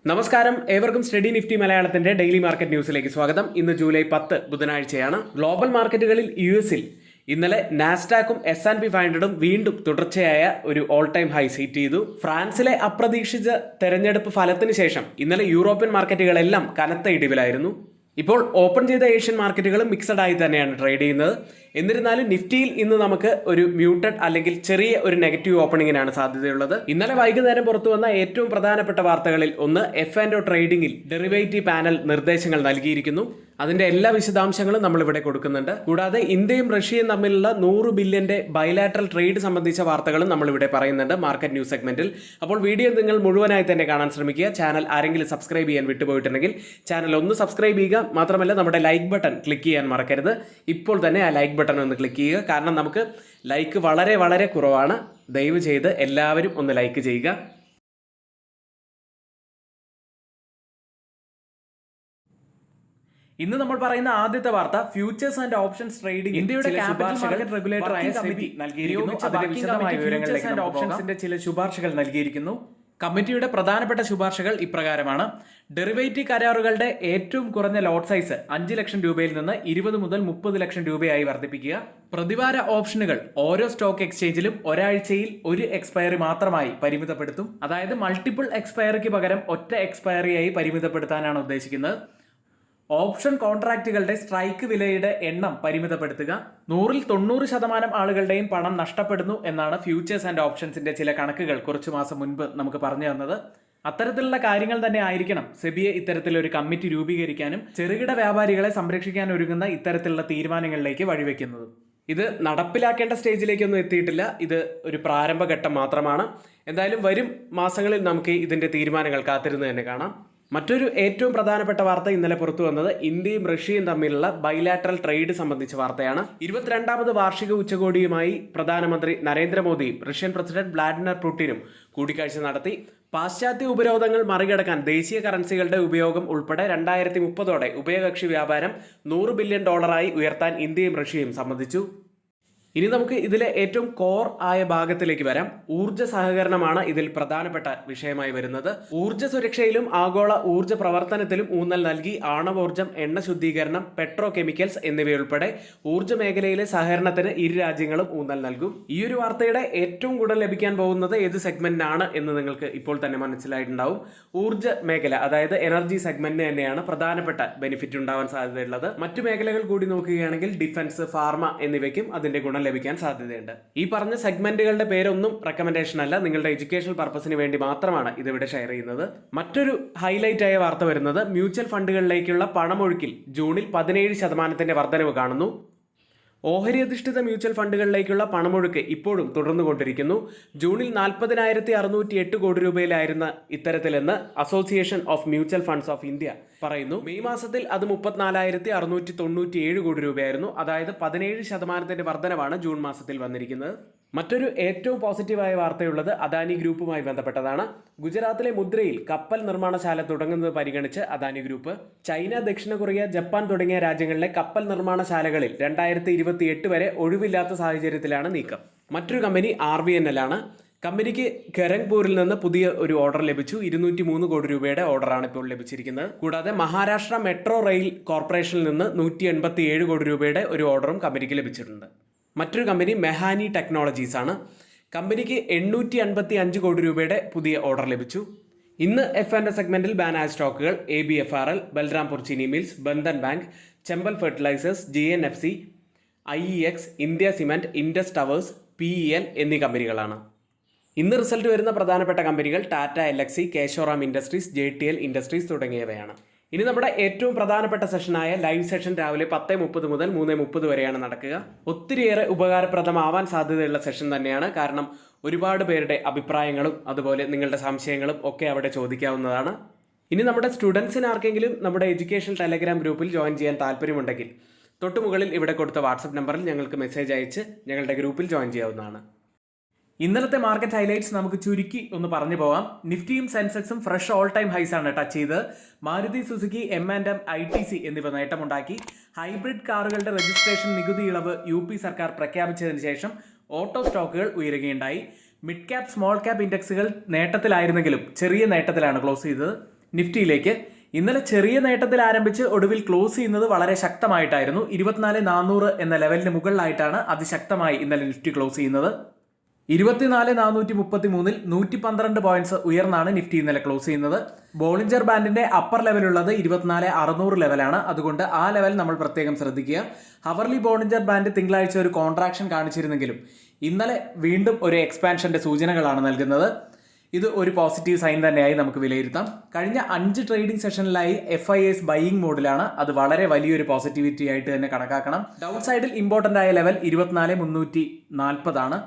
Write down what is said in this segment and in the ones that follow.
നമസ്കാരം, ഏവർക്കും study Nifty മലയാളത്തിന്റെ ഡെയിലി മാർക്കറ്റ് ന്യൂസിലേക്ക് സ്വാഗതം. ഇന്ന് ജൂലൈ 10 ബുധനാഴ്ചയാണ്. ഗ്ലോബൽ മാർക്കറ്റുകളിൽ യുഎസിൽ ഇന്നലെ നാസ്ഡാക്കും S&P 500ഉം വീണ്ടും തുടർച്ചയായ ഒരു ഓൾ ടൈം ഹൈ സീറ്റ് ചെയ്തു. ഫ്രാൻസിലെ അപ്രതീക്ഷിത തെരഞ്ഞെടുപ്പ് ഫലത്തിന് ശേഷം ഇന്നലെ യൂറോപ്യൻ മാർക്കറ്റുകളെല്ലാം കനത്ത ഇടിവിലായിരുന്നു. ഇപ്പോൾ ഓപ്പൺ ചെയ്ത ഏഷ്യൻ മാർക്കറ്റുകളും മിക്സഡ് ആയി തന്നെയാണ് ട്രേഡ് ചെയ്യുന്നത്. എന്നിരുന്നാലും നിഫ്റ്റിയിൽ ഇന്ന് നമുക്ക് ഒരു മ്യൂട്ടഡ് അല്ലെങ്കിൽ ചെറിയ ഒരു നെഗറ്റീവ് ഓപ്പണിങ്ങിനാണ് സാധ്യതയുള്ളത്. ഇന്നലെ വൈകുന്നേരം പുറത്തു വന്ന ഏറ്റവും പ്രധാനപ്പെട്ട വാർത്തകളിൽ ഒന്ന് F&O ട്രേഡിംഗിൽ ഡെറിവേറ്റീവ് പാനൽ നിർദ്ദേശങ്ങൾ നൽകിയിരിക്കുന്നു. അതിന്റെ എല്ലാ വിശദാംശങ്ങളും നമ്മൾ ഇവിടെ കൊടുക്കുന്നുണ്ട്. കൂടാതെ ഇന്ത്യയും റഷ്യയും തമ്മിലുള്ള 100 ബില്യന്റെ ബൈലാറ്ററൽ ട്രേഡ് സംബന്ധിച്ച വാർത്തകളും നമ്മൾ ഇവിടെ പറയുന്നുണ്ട് മാർക്കറ്റ് ന്യൂസ് സെഗ്മെന്റിൽ. അപ്പോൾ വീഡിയോ നിങ്ങൾ മുഴുവനായി തന്നെ കാണാൻ ശ്രമിക്കുക. ചാനൽ ആരെങ്കിലും സബ്സ്ക്രൈബ് ചെയ്യാൻ വിട്ടുപോയിട്ടുണ്ടെങ്കിൽ ചാനൽ ഒന്ന് സബ്സ്ക്രൈബ് ചെയ്യുക. മാത്രമല്ല നമ്മുടെ ലൈക്ക് ബട്ടൺ ക്ലിക്ക് ചെയ്യാൻ മറക്കരുത്. ഇപ്പോൾ തന്നെ ആ ലൈക്ക് ബട്ടൺ ഒന്ന് ക്ലിക്ക് ചെയ്യുക. കാരണം നമുക്ക് ലൈക്ക് വളരെ വളരെ കുറവാണ്. ദയവ് ചെയ്ത് എല്ലാവരും ഒന്ന് ലൈക്ക് ചെയ്യുക. ഇന്ന് നമ്മൾ പറയുന്ന ആദ്യത്തെ വാർത്ത ഫ്യൂച്ചേഴ്സ് ആൻഡ് ഓപ്ഷൻസ് ട്രേഡിംഗ് ഇന്ത്യയുടെ ക്യാപിറ്റൽ മാർക്കറ്റ് റെഗുലേറ്ററായ സെബി നൽകിയിരിക്കുന്നു. അതിന്റെ വിശദമായ വിവരങ്ങളിലേക്ക് ആൻഡ് ഓപ്ഷൻസിന്റെ ചില ശുപാർശകൾ നൽകിയിരിക്കുന്നു. കമ്മിറ്റിയുടെ പ്രധാനപ്പെട്ട ശുപാർശകൾ ഇപ്രകാരമാണ്. ഡെറിവേറ്റീവ് കരാറുകളുടെ ഏറ്റവും കുറഞ്ഞ ലോട്ട് സൈസ് 5 ലക്ഷം രൂപയിൽ നിന്ന് 20 മുതൽ 30 ലക്ഷം രൂപയായി വർദ്ധിപ്പിക്കുക. പ്രതിവാര ഓപ്ഷനുകൾ ഓരോ സ്റ്റോക്ക് എക്സ്ചേഞ്ചിലും ഒരാഴ്ചയിൽ ഒരു എക്സ്പയറി മാത്രമായി പരിമിതപ്പെടുത്തും. അതായത് മൾട്ടിപ്പിൾ എക്സ്പയറിക്ക് പകരം ഒറ്റ എക്സ്പയറിയായി പരിമിതപ്പെടുത്താനാണ് ഉദ്ദേശിക്കുന്നത്. ഓപ്ഷൻ കോൺട്രാക്റ്റുകളുടെ സ്ട്രൈക്ക് വിലയുടെ എണ്ണം പരിമിതപ്പെടുത്തുക. 100ൽ 90% ആളുകളുടെയും പണം നഷ്ടപ്പെടുന്നു എന്നാണ് ഫ്യൂച്ചേഴ്സ് ആൻഡ് ഓപ്ഷൻസിന്റെ ചില കണക്കുകൾ കുറച്ചു മാസം മുൻപ് നമുക്ക് പറഞ്ഞു തന്നത്. അത്തരത്തിലുള്ള കാര്യങ്ങൾ തന്നെ ആയിരിക്കണം സെബിയെ ഇത്തരത്തിലൊരു കമ്മിറ്റി രൂപീകരിക്കാനും ചെറുകിട വ്യാപാരികളെ സംരക്ഷിക്കാൻ ഒരുങ്ങുന്ന ഇത്തരത്തിലുള്ള തീരുമാനങ്ങളിലേക്ക് വഴിവെക്കുന്നത്. ഇത് നടപ്പിലാക്കേണ്ട സ്റ്റേജിലേക്കൊന്നും എത്തിയിട്ടില്ല. ഇത് ഒരു പ്രാരംഭഘട്ടം മാത്രമാണ്. എന്തായാലും വരും മാസങ്ങളിൽ നമുക്ക് ഇതിന്റെ തീരുമാനങ്ങൾ കാത്തിരുന്ന് തന്നെ കാണാം. മറ്റൊരു ഏറ്റവും പ്രധാനപ്പെട്ട വാർത്ത ഇന്നലെ പുറത്തു വന്നത് ഇന്ത്യയും റഷ്യയും തമ്മിലുള്ള ബൈലാറ്ററൽ ട്രേഡ് സംബന്ധിച്ച വാർത്തയാണ്. 22ാമത് വാർഷിക ഉച്ചകോടിയുമായി പ്രധാനമന്ത്രി നരേന്ദ്രമോദിയും റഷ്യൻ പ്രസിഡന്റ് വ്ളാഡിമിർ പുടിനും കൂടിക്കാഴ്ച നടത്തി. പാശ്ചാത്യ ഉപരോധങ്ങൾ മറികടക്കാൻ ദേശീയ കറൻസികളുടെ ഉപയോഗം ഉൾപ്പെടെ 2030ഓടെ ഉഭയകക്ഷി വ്യാപാരം $100 ബില്യൺ ഉയർത്താൻ ഇന്ത്യയും റഷ്യയും സമ്മതിച്ചു. ഇനി നമുക്ക് ഇതിലെ ഏറ്റവും കോർ ആയ ഭാഗത്തിലേക്ക് വരാം. ഊർജ്ജ സഹകരണമാണ് ഇതിൽ പ്രധാനപ്പെട്ട വിഷയമായി വരുന്നത്. ഊർജ്ജ സുരക്ഷയിലും ആഗോള ഊർജ്ജ പ്രവർത്തനത്തിലും ഊന്നൽ നൽകി ആണവോർജ്ജം, എണ്ണ ശുദ്ധീകരണം, പെട്രോ കെമിക്കൽസ് എന്നിവയുൾപ്പെടെ ഊർജ്ജ മേഖലയിലെ സഹകരണത്തിന് ഇരു രാജ്യങ്ങളും ഊന്നൽ നൽകും. ഈ ഒരു വാർത്തയുടെ ഏറ്റവും കൂടുതൽ ലഭിക്കാൻ പോകുന്നത് ഏത് സെഗ്മെന്റിനാണ് എന്ന് നിങ്ങൾക്ക് ഇപ്പോൾ തന്നെ മനസ്സിലായിട്ടുണ്ടാവും. ഊർജ്ജ മേഖല, അതായത് എനർജി സെഗ്മെന്റിന് തന്നെയാണ് പ്രധാനപ്പെട്ട ബെനിഫിറ്റ് ഉണ്ടാവാൻ സാധ്യതയുള്ളത്. മറ്റു മേഖലകൾ കൂടി നോക്കുകയാണെങ്കിൽ ഡിഫൻസ്, ഫാർമ എന്നിവയ്ക്കും അതിന്റെ ഗുണം ലഭിക്കാൻ സാധ്യതയുണ്ട്. ഈ പറഞ്ഞ സെഗ്മെന്റുകളുടെ പേരൊന്നും റെക്കമെൻഡേഷൻ അല്ല, നിങ്ങളുടെ എഡ്യൂക്കേഷണൽ പർപ്പസിന് വേണ്ടി മാത്രമാണ് ഇതിവിടെ ഷെയർ ചെയ്യുന്നത്. മറ്റൊരു ഹൈലൈറ്റ് ആയ വാർത്ത വരുന്നത് മ്യൂച്വൽ ഫണ്ടുകളിലേക്കുള്ള പണമൊഴുക്കിൽ ജൂണിൽ 17% വർധനവ് കാണുന്നു. ഓഹരി അധിഷ്ഠിത മ്യൂച്വൽ ഫണ്ടുകളിലേക്കുള്ള പണമൊഴുക്ക് ഇപ്പോഴും തുടർന്നുകൊണ്ടിരിക്കുന്നു. ജൂണിൽ 40,608 കോടി രൂപയിലായിരുന്ന ഇത്തരത്തിലെന്ന് association of mutual funds of India പറയുന്നു. മെയ് മാസത്തിൽ അത് 34,697 കോടി രൂപയായിരുന്നു. അതായത് 17% വർധനവാണ് ജൂൺ മാസത്തിൽ വന്നിരിക്കുന്നത്. മറ്റൊരു ഏറ്റവും പോസിറ്റീവായ വാർത്തയുള്ളത് അദാനി ഗ്രൂപ്പുമായി ബന്ധപ്പെട്ടതാണ്. ഗുജറാത്തിലെ മുദ്രയിൽ കപ്പൽ നിർമ്മാണശാല തുടങ്ങുന്നത് പരിഗണിച്ച് അദാനി ഗ്രൂപ്പ് ചൈന, ദക്ഷിണ കൊറിയ, ജപ്പാൻ തുടങ്ങിയ രാജ്യങ്ങളിലെ കപ്പൽ നിർമ്മാണശാലകളിൽ 2028 വരെ ഒഴിവില്ലാത്ത സാഹചര്യത്തിലാണ് നീക്കം. മറ്റൊരു കമ്പനി RVNL ആണ്. കമ്പനിക്ക് ഖരഗ്പൂരിൽ നിന്ന് പുതിയ ഒരു ഓർഡർ ലഭിച്ചു. 203 കോടി രൂപയുടെ ഓർഡറാണ് ഇപ്പോൾ ലഭിച്ചിരിക്കുന്നത്. കൂടാതെ മഹാരാഷ്ട്ര മെട്രോ റെയിൽ കോർപ്പറേഷനിൽ നിന്ന് 187 കോടി രൂപയുടെ ഒരു ഓർഡറും കമ്പനിക്ക് ലഭിച്ചിട്ടുണ്ട്. മറ്റൊരു കമ്പനി മെഹാനി ടെക്നോളജീസ് ആണ്. കമ്പനിക്ക് 855 കോടി രൂപയുടെ പുതിയ ഓർഡർ ലഭിച്ചു. ഇന്ന് F&O സെഗ്മെന്റിൽ ബാൻ ആയ സ്റ്റോക്കുകൾ ABFRL, Balrampur Chini mills, Bandhan bank, Chambal fertilisers, GNFC, IEX, India cement, Indus towers, PEL എന്നീ കമ്പനികളാണ്. ഇന്ന് റിസൾട്ട് വരുന്ന പ്രധാനപ്പെട്ട കമ്പനികൾ Tata LXC, Kesoram industries, JTL industries തുടങ്ങിയവയാണ്. ഇനി നമ്മുടെ ഏറ്റവും പ്രധാനപ്പെട്ട സെഷനായ ലൈവ് സെഷൻ രാവിലെ 10:30 മുതൽ 3:30 വരെയാണ് നടക്കുക. ഒത്തിരിയേറെ ഉപകാരപ്രദമാവാൻ സാധ്യതയുള്ള സെഷൻ തന്നെയാണ്. കാരണം ഒരുപാട് പേരുടെ അഭിപ്രായങ്ങളും അതുപോലെ നിങ്ങളുടെ സംശയങ്ങളും ഒക്കെ അവിടെ ചോദിക്കാവുന്നതാണ്. ഇനി നമ്മുടെ സ്റ്റുഡൻസിന് ആർക്കെങ്കിലും നമ്മുടെ എഡ്യൂക്കേഷൻ ടെലഗ്രാം ഗ്രൂപ്പിൽ ജോയിൻ ചെയ്യാൻ താല്പര്യമുണ്ടെങ്കിൽ തൊട്ടുമുകളിൽ ഇവിടെ കൊടുത്ത വാട്സപ്പ് നമ്പറിൽ ഞങ്ങൾക്ക് മെസ്സേജ് അയച്ച് ഞങ്ങളുടെ ഗ്രൂപ്പിൽ ജോയിൻ ചെയ്യാവുന്നതാണ്. ഇന്നലത്തെ മാർക്കറ്റ് ഹൈലൈറ്റ്സ് നമുക്ക് ചുരുക്കി ഒന്ന് പറഞ്ഞു പോകാം. നിഫ്റ്റിയും സെൻസെക്സും ഫ്രഷ് ഓൾ ടൈം ഹൈസ് ആണ് ടച്ച് ചെയ്ത്. മാരുതി സുസുക്കി, M&M, ITC എന്നിവ നേട്ടമുണ്ടാക്കി. ഹൈബ്രിഡ് കാറുകളുടെ രജിസ്ട്രേഷൻ നികുതി ഇളവ് UP സർക്കാർ പ്രഖ്യാപിച്ചതിന് ശേഷം ഓട്ടോ സ്റ്റോക്കുകൾ ഉയരുകയുണ്ടായി. മിഡ് ക്യാപ്, സ്മോൾ ക്യാപ് ഇൻഡെക്സുകൾ നേട്ടത്തിലായിരുന്നെങ്കിലും ചെറിയ നേട്ടത്തിലാണ് ക്ലോസ് ചെയ്തത്. നിഫ്റ്റിയിലേക്ക് ഇന്നലെ ചെറിയ നേട്ടത്തിൽ ആരംഭിച്ച് ഒടുവിൽ ക്ലോസ് ചെയ്യുന്നത് വളരെ ശക്തമായിട്ടായിരുന്നു. 24,400 എന്ന ലെവലിന് മുകളിലായിട്ടാണ് അതിശക്തമായി ഇന്നലെ നിഫ്റ്റി ക്ലോസ് ചെയ്യുന്നത്. 24,433 112 പോയിന്റ്സ് ഉയർന്നാണ് നിഫ്റ്റി ഇന്നലെ ക്ലോസ് ചെയ്യുന്നത്. ബോളിഞ്ചർ ബാൻഡിന്റെ അപ്പർ ലെവലുള്ളത് 24,600 ലെവലാണ്. അതുകൊണ്ട് ആ ലെവൽ നമ്മൾ പ്രത്യേകം ശ്രദ്ധിക്കുക. ഹവർലി ബോളിഞ്ചർ ബാൻഡ് തിങ്കളാഴ്ച ഒരു കോൺട്രാക്ഷൻ കാണിച്ചിരുന്നെങ്കിലും ഇന്നലെ വീണ്ടും ഒരു എക്സ്പാൻഷന്റെ സൂചനകളാണ് നൽകുന്നത്. ഇത് ഒരു പോസിറ്റീവ് സൈൻ തന്നെയായി നമുക്ക് വിലയിരുത്താം. കഴിഞ്ഞ 5 ട്രേഡിംഗ് സെഷനിലായി FIS ബൈയിങ് മോഡിലാണ്. അത് വളരെ വലിയൊരു പോസിറ്റിവിറ്റി ആയിട്ട് തന്നെ കണക്കാക്കണം. ഡൗൺ സൈഡിൽ ഇമ്പോർട്ടന്റ് ആയ ലെവൽ 24,340 ആണ്.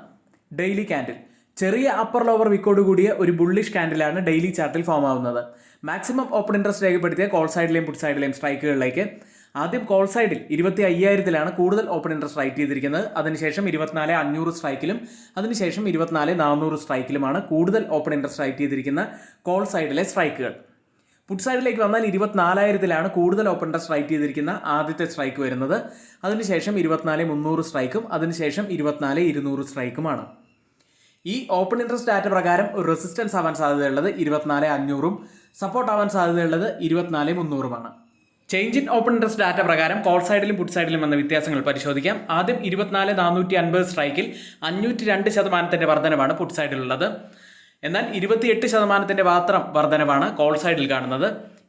ഡെയിലി ക്യാൻഡിൽ ചെറിയ അപ്പർ ലോവർ വിക്കോട് കൂടിയ ഒരു ബുള്ളിഷ് ക്യാൻഡിലാണ് ഡെയിലി ചാർട്ടിൽ ഫോം ആവുന്നത്. മാക്സിമം ഓപ്പൺ ഇൻട്രസ്റ്റ് രേഖപ്പെടുത്തിയ കോൾ സൈഡിലെയും പുട്ട് സൈഡിലെയും സ്ട്രൈക്കുകളിലേക്ക് ആദ്യം കോൾ സൈഡിൽ 25,000 കൂടുതൽ ഓപ്പൺ ഇൻട്രസ്റ്റ് റൈറ്റ് ചെയ്തിരിക്കുന്നത്. അതിനുശേഷം 24,500 സ്ട്രൈക്കിലും അതിനുശേഷം 24,400 സ്ട്രൈക്കിലുമാണ് കൂടുതൽ ഓപ്പൺ ഇൻട്രസ്റ്റ് റൈറ്റ് ചെയ്തിരിക്കുന്ന കോൾ സൈഡിലെ സ്ട്രൈക്കുകൾ. പുട്ട് സൈഡിലേക്ക് വന്നാൽ 24,000 കൂടുതൽ ഓപ്പൺ ഇൻട്രസ്റ്റ് റൈറ്റ് ചെയ്തിരിക്കുന്ന ആദ്യത്തെ സ്ട്രൈക്ക് വരുന്നത്. അതിനുശേഷം 24,300 സ്ട്രൈക്കും അതിനുശേഷം 24,200 സ്ട്രൈക്കുമാണ്. ഈ ഓപ്പൺ ഇൻട്രസ്റ്റ് ഡാറ്റ പ്രകാരം ഒരു റെസിസ്റ്റൻസ് ആവാൻ സാധ്യതയുള്ളത് 24,500ഉം സപ്പോർട്ട് ആവാൻ സാധ്യതയുള്ളത് 24,300ഉമാണ്. Change in open interest data പ്രകാരം കോൾ സൈഡിലും പുട്ട് സൈഡിലും വന്ന വ്യത്യാസങ്ങൾ പരിശോധിക്കാം. ആദ്യം 24,450 സ്ട്രൈക്കിൽ 502% വർധനവാണ് പുട്ട് സൈഡിലുള്ളത്. എന്നാൽ 28% മാത്രം വർധനവാണ് കോൾ സൈഡിൽ കാണുന്നത്.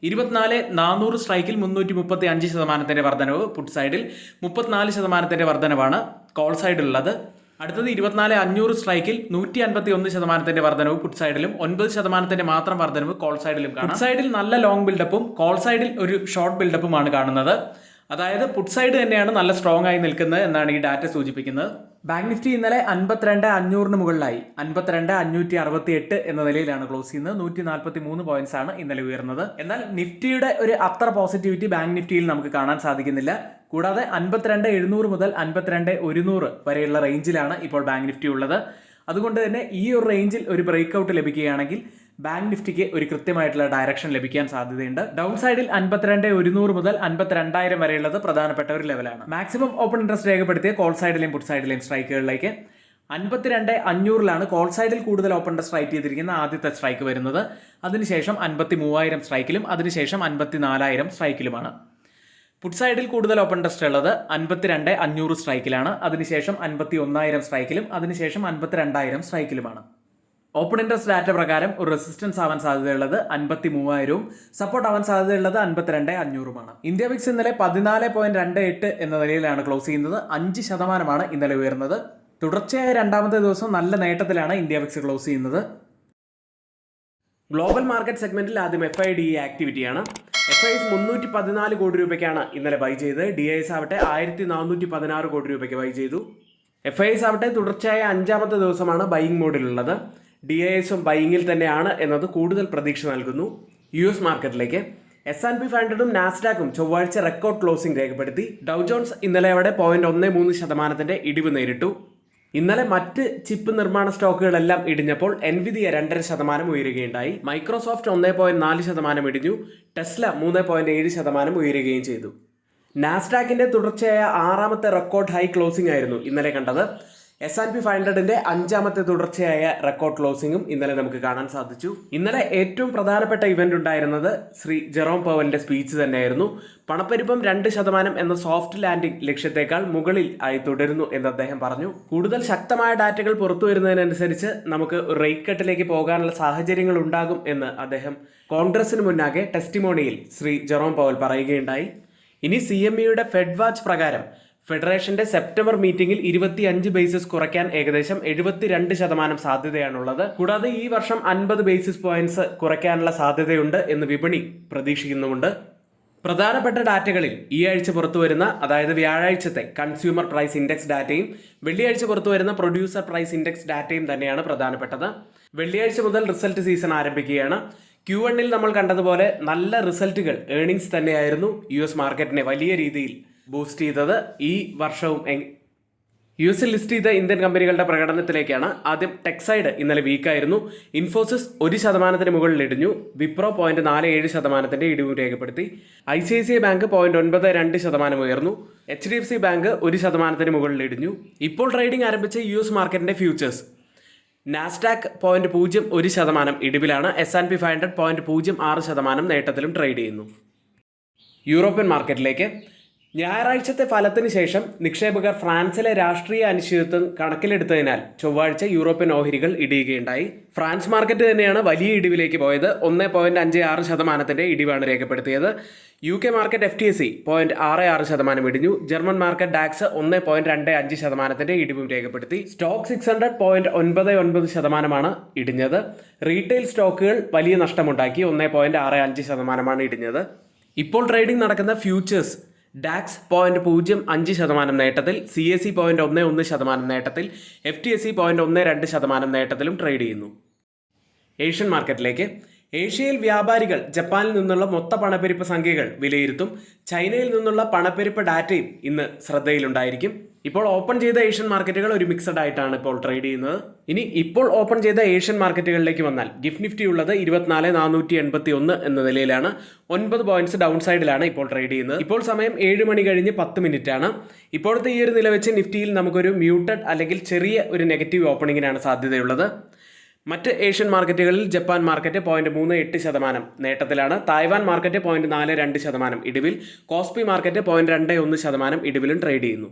24,400 സ്ട്രൈക്കിൽ 335% വർധനവ് പുട്ട് സൈഡിൽ, 34% വർധനവാണ് കോൾ സൈഡിലുള്ളത്. അടുത്തത് 24,500 സ്ട്രൈക്കിൽ 151% വർധനവ് പുട്ട് സൈഡിലും 9% മാത്രം വർധനവ് കോൾ സൈഡിലും കാണാം. പുട്ട് സൈഡിൽ നല്ല ലോങ് ബിൽഡപ്പും കോൾ സൈഡിൽ ഒരു ഷോർട്ട് ബിൽഡപ്പുമാണ് കാണുന്നത്. അതായത് പുട്ട് സൈഡ് തന്നെയാണ് നല്ല സ്ട്രോങ് ആയി നിൽക്കുന്നത് എന്നാണ് ഈ ഡാറ്റ സൂചിപ്പിക്കുന്നത്. ബാങ്ക് നിഫ്റ്റി ഇന്നലെ 52,500 മുകളിലായി 52,568 എന്ന നിലയിലാണ് ക്ലോസ് ചെയ്യുന്നത്. 143 പോയിന്റ്സ് ആണ് ഇന്നലെ ഉയർന്നത്. എന്നാൽ നിഫ്റ്റിയുടെ ഒരു അത്ര പോസിറ്റിവിറ്റി ബാങ്ക് നിഫ്റ്റിയിൽ നമുക്ക് കാണാൻ സാധിക്കുന്നില്ല. കൂടാതെ 52,700 മുതൽ 52,100 വരെയുള്ള റേഞ്ചിലാണ് ഇപ്പോൾ ബാങ്ക് നിഫ്റ്റി ഉള്ളത്. അതുകൊണ്ട് തന്നെ ഈ ഒരു റേഞ്ചിൽ ഒരു ബ്രേക്ക് ഔട്ട് ലഭിക്കുകയാണെങ്കിൽ ബാങ്ക് നിഫ്റ്റിക്ക് ഒരു കൃത്യമായിട്ടുള്ള ഡയറക്ഷൻ ലഭിക്കാൻ സാധ്യതയുണ്ട്. ഡൗൺ സൈഡിൽ 52,100 മുതൽ 52,000 വരെയുള്ളത് പ്രധാനപ്പെട്ട ഒരു ലെവലാണ്. മാക്സിമം ഓപ്പൺ ഇൻട്രസ്റ്റ് രേഖപ്പെടുത്തിയ കോൾ സൈഡിലെയും പുട്ട് സൈഡിലെയും സ്ട്രൈക്കുകളിലേക്ക് 52,500 കോൾ സൈഡിൽ കൂടുതൽ ഓപ്പൺ ഇൻട്രസ്റ്റ് റൈറ്റ് ചെയ്തിരിക്കുന്ന ആദ്യത്തെ സ്ട്രൈക്ക് വരുന്നത്. അതിനുശേഷം 53,000 സ്ട്രൈക്കിലും അതിനുശേഷം 54,000 സ്ട്രൈക്കിലുമാണ്. പുട്ട് സൈഡിൽ കൂടുതൽ ഓപ്പൺ ഇൻട്രസ്റ്റ് ഉള്ളത് 52,500 സ്ട്രൈക്കിലാണ്. അതിനുശേഷം 51,000 സ്ട്രൈക്കിലും അതിനുശേഷം 52,000 സ്ട്രൈക്കിലുമാണ്. ഓപ്പൺ ഇൻട്രസ്റ്റ് ഡാറ്റ പ്രകാരം ഒരു റെസിസ്റ്റൻസ് ആവാൻ സാധ്യതയുള്ളത് 53,000ഉം സപ്പോർട്ട് ആവാൻ സാധ്യതയുള്ളത് 52,500ഉമാണ്. ഇന്ത്യ വിക്സ് ഇന്നലെ 14.28 എന്ന നിലയിലാണ് ക്ലോസ് ചെയ്യുന്നത്. 5% ഇന്നലെ ഉയർന്നത്. തുടർച്ചയായ രണ്ടാമത്തെ ദിവസം നല്ല നേട്ടത്തിലാണ് ഇന്ത്യ വിക്സ് ക്ലോസ് ചെയ്യുന്നത്. ഗ്ലോബൽ മാർക്കറ്റ് സെഗ്മെന്റിൽ ആദ്യം FIDE ആക്ടിവിറ്റിയാണ്. FIS 314 കോടി രൂപയ്ക്കാണ് ഇന്നലെ ബൈ ചെയ്തത്. DIS ആവട്ടെ 1,416 കോടി രൂപയ്ക്ക് ബൈ ചെയ്തു. FIS ആവട്ടെ തുടർച്ചയായ 5ാമത്തെ ദിവസമാണ് ബൈയിങ് മോഡിലുള്ളത്. DISും ബൈയിങ്ങിൽ തന്നെയാണ് എന്നത് കൂടുതൽ പ്രതീക്ഷ നൽകുന്നു. US മാർക്കറ്റിലേക്ക് S&P 500ഉം നാസ്ഡാക്കും ചൊവ്വാഴ്ച റെക്കോർഡ് ക്ലോസിംഗ് രേഖപ്പെടുത്തി. ഡൗ ജോൺസ് ഇന്നലെ അവിടെ 0.13% ഇടിവ് നേരിട്ടു. ഇന്നലെ മറ്റ് ചിപ്പ് നിർമ്മാണ സ്റ്റോക്കുകളെല്ലാം ഇടിഞ്ഞപ്പോൾ Nvidia 2.5% ഉയരുകയുണ്ടായി. മൈക്രോസോഫ്റ്റ് 1.4% ഇടിഞ്ഞു. ടെസ്ല 3.7% ഉയരുകയും ചെയ്തു. നാസ്ഡാക്കിന്റെ തുടർച്ചയായ 6ാമത്തെ റെക്കോർഡ് ഹൈ ക്ലോസിംഗ് ആയിരുന്നു ഇന്നലെ കണ്ടത്. S&P 500ന്റെ 5ാമത്തെ തുടർച്ചയായ റെക്കോർഡ് ക്ലോസിംഗും ഇന്നലെ നമുക്ക് കാണാൻ സാധിച്ചു. ഇന്നലെ ഏറ്റവും പ്രധാനപ്പെട്ട ഇവന്റ് ഉണ്ടായിരുന്നത് ശ്രീ ജെറോം പവലിന്റെ സ്പീച്ച് തന്നെയായിരുന്നു. പണപ്പെരുപ്പം 2% എന്ന സോഫ്റ്റ് ലാൻഡിംഗ് ലക്ഷ്യത്തെക്കാൾ മുകളിൽ ആയി തുടരുന്നു എന്ന് അദ്ദേഹം പറഞ്ഞു. കൂടുതൽ ശക്തമായ ഡാറ്റകൾ പുറത്തു വരുന്നതിനനുസരിച്ച് നമുക്ക് റേറ്റ് കട്ടിലേക്ക് പോകാനുള്ള സാഹചര്യങ്ങൾ ഉണ്ടാകും എന്ന് അദ്ദേഹം കോൺഗ്രസിന് മുന്നാകെ ടെസ്റ്റിമോണിയിൽ ശ്രീ ജെറോം പവൽ പറയുകയുണ്ടായി. ഇനി CMEയുടെ ഫെഡ് വാച്ച് പ്രകാരം ഫെഡറേഷന്റെ സെപ്റ്റംബർ മീറ്റിംഗിൽ 25 ബേസിസ് കുറയ്ക്കാൻ ഏകദേശം 72% സാധ്യതയാണുള്ളത്. കൂടാതെ ഈ വർഷം 50 ബേസിസ് പോയിന്റ്സ് കുറയ്ക്കാനുള്ള സാധ്യതയുണ്ട് എന്ന് വിപണി പ്രതീക്ഷിക്കുന്നുമുണ്ട്. പ്രധാനപ്പെട്ട ഡാറ്റകളിൽ ഈ ആഴ്ച പുറത്തുവരുന്ന, അതായത് വ്യാഴാഴ്ചത്തെ കൺസ്യൂമർ പ്രൈസ് ഇൻഡെക്സ് ഡാറ്റയും വെള്ളിയാഴ്ച പുറത്തുവരുന്ന പ്രൊഡ്യൂസർ പ്രൈസ് ഇൻഡെക്സ് ഡാറ്റയും തന്നെയാണ് പ്രധാനപ്പെട്ടത്. വെള്ളിയാഴ്ച മുതൽ റിസൾട്ട് സീസൺ ആരംഭിക്കുകയാണ്. Q1ൽ നമ്മൾ കണ്ടതുപോലെ നല്ല റിസൾട്ടുകൾ, ഏർണിംഗ്സ് തന്നെയായിരുന്നു US മാർക്കറ്റിനെ വലിയ രീതിയിൽ ബൂസ്റ്റ് ചെയ്തത്. ഈ വർഷവും US ലിസ്റ്റ് ചെയ്ത ഇന്ത്യൻ കമ്പനികളുടെ പ്രകടനത്തിലേക്കാണ്. ആദ്യം ടെക്സൈഡ് ഇന്നലെ വീക്കായിരുന്നു. ഇൻഫോസിസ് 1% മുകളിൽ ഇടിഞ്ഞു. വിപ്രോ 0.47% ഇടിവ് രേഖപ്പെടുത്തി. ICICI ബാങ്ക് 0.92% ഉയർന്നു. HDFC ബാങ്ക് 1% മുകളിൽ ഇടിഞ്ഞു. ഇപ്പോൾ ട്രേഡിംഗ് ആരംഭിച്ച US മാർക്കറ്റിന്റെ ഫ്യൂച്ചേഴ്സ്. നാസ്ഡാക്ക് 0.01% ഇടിവിലാണ്. S&P 500 0.06% നേട്ടത്തിലും ട്രേഡ് ചെയ്യുന്നു. യൂറോപ്യൻ മാർക്കറ്റിലേക്ക് ഞായറാഴ്ചത്തെ ഫലത്തിന് ശേഷം നിക്ഷേപകർ ഫ്രാൻസിലെ രാഷ്ട്രീയ അനിശ്ചിതത്വം കണക്കിലെടുത്തതിനാൽ ചൊവ്വാഴ്ച യൂറോപ്യൻ ഓഹരികൾ ഇടിയുകയുണ്ടായി. ഫ്രാൻസ് മാർക്കറ്റ് തന്നെയാണ് വലിയ ഇടിവിലേക്ക് പോയത്. 1.56% ഇടിവാണ് രേഖപ്പെടുത്തിയത്. UK മാർക്കറ്റ് FTSE 0.66% ഇടിഞ്ഞു. ജർമ്മൻ മാർക്കറ്റ് ഡാക്സ് 1.25% ഇടിവും രേഖപ്പെടുത്തി. സ്റ്റോക്ക് 600 0.99% ഇടിഞ്ഞത്. റീറ്റെയിൽ സ്റ്റോക്കുകൾ വലിയ നഷ്ടമുണ്ടാക്കി. 1.65% ഇടിഞ്ഞത്. ഇപ്പോൾ ട്രേഡിംഗ് നടക്കുന്ന ഫ്യൂച്ചേഴ്സ് ഡാക്സ് 0.05% നേട്ടത്തിൽ, CAC 0.11% നേട്ടത്തിൽ, FTSE 0.12% നേട്ടത്തിലും ട്രേഡ് ചെയ്യുന്നു. ഏഷ്യൻ മാർക്കറ്റിലേക്ക് ഏഷ്യയിൽ വ്യാപാരികൾ ജപ്പാനിൽ നിന്നുള്ള മൊത്ത പണപ്പെരുപ്പ് സംഖ്യകൾ വിലയിരുത്തും. ചൈനയിൽ നിന്നുള്ള പണപ്പെരുപ്പ് ഡാറ്റയും ഇന്ന് ശ്രദ്ധയിലുണ്ടായിരിക്കും. ഇപ്പോൾ ഓപ്പൺ ചെയ്ത ഏഷ്യൻ മാർക്കറ്റുകൾ ഒരു മിക്സഡ് ആയിട്ടാണ് ഇപ്പോൾ ട്രേഡ് ചെയ്യുന്നത്. ഇനി ഇപ്പോൾ ഓപ്പൺ ചെയ്ത ഏഷ്യൻ മാർക്കറ്റുകളിലേക്ക് വന്നാൽ ഗിഫ്റ്റ് നിഫ്റ്റി ഉള്ളത് 24,481 എന്ന നിലയിലാണ്. 9 പോയിന്റ്സ് ഡൗൺ സൈഡിലാണ് ഇപ്പോൾ ട്രേഡ് ചെയ്യുന്നത്. ഇപ്പോൾ സമയം 7 മണി കഴിഞ്ഞ് 10 മിനിറ്റ് ആണ്. ഇപ്പോഴത്തെ ഈ ഒരു നില വെച്ച് നിഫ്റ്റിയിൽ നമുക്കൊരു മ്യൂട്ടഡ് അല്ലെങ്കിൽ ചെറിയ ഒരു നെഗറ്റീവ് ഓപ്പണിങ്ങിനാണ് സാധ്യതയുള്ളത്. മറ്റ് ഏഷ്യൻ മാർക്കറ്റുകളിൽ ജപ്പാൻ മാർക്കറ്റ് 0.38% നേട്ടത്തിലാണ്. തായ്വാൻ മാർക്കറ്റ് 0.42% ഇടിവിൽ. കോസ്പി മാർക്കറ്റ് 0.21% ഇടിവിലും ട്രേഡ് ചെയ്യുന്നു.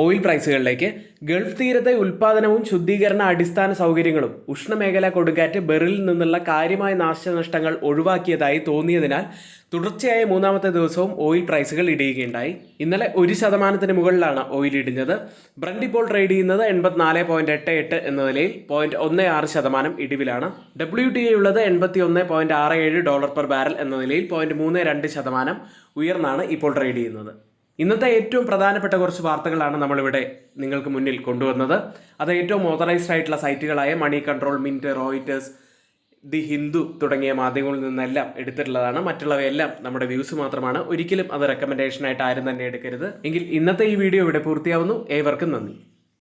ഓയിൽ പ്രൈസുകളിലേക്ക് ഗൾഫ് തീരത്തെ ഉൽപ്പാദനവും ശുദ്ധീകരണ അടിസ്ഥാന സൗകര്യങ്ങളും ഉഷ്ണമേഖലാ കൊടുങ്കാറ്റ് ബെറിലിൽ നിന്നുള്ള കാര്യമായ നാശനഷ്ടങ്ങൾ ഒഴിവാക്കിയതായി തോന്നിയതിനാൽ തുടർച്ചയായ 3ാമത്തെ ദിവസവും ഓയിൽ പ്രൈസുകൾ ഇടിയുകയുണ്ടായി. ഇന്നലെ 1% മുകളിലാണ് ഓയിൽ ഇടിഞ്ഞത്. ബ്രന്റ് ഇപ്പോൾ ട്രേഡ് ചെയ്യുന്നത് 84.88 എന്ന നിലയിൽ 0.16% ഇടിവിലാണ്. WTI ഉള്ളത് $81.67 പെർ ബാരൽ എന്ന നിലയിൽ 0.32% ഉയർന്നാണ് ഇപ്പോൾ ട്രേഡ് ചെയ്യുന്നത്. ഇന്നത്തെ ഏറ്റവും പ്രധാനപ്പെട്ട കുറച്ച് വാർത്തകളാണ് നമ്മളിവിടെ നിങ്ങൾക്ക് മുന്നിൽ കൊണ്ടുവന്നത്. അത് ഏറ്റവും ഓതറൈസ്ഡ് ആയിട്ടുള്ള സൈറ്റുകളായ money control, mint, Reuters, the Hindu തുടങ്ങിയ മാധ്യമങ്ങളിൽ നിന്നെല്ലാം എടുത്തിട്ടുള്ളതാണ്. മറ്റുള്ളവയെല്ലാം നമ്മുടെ വ്യൂസ് മാത്രമാണ്. ഒരിക്കലും അത് റെക്കമെൻഡേഷനായിട്ട് ആരും തന്നെ എടുക്കരുത്. എങ്കിൽ ഇന്നത്തെ ഈ വീഡിയോ ഇവിടെ പൂർത്തിയാവുന്നു. ഏവർക്കും നന്ദി.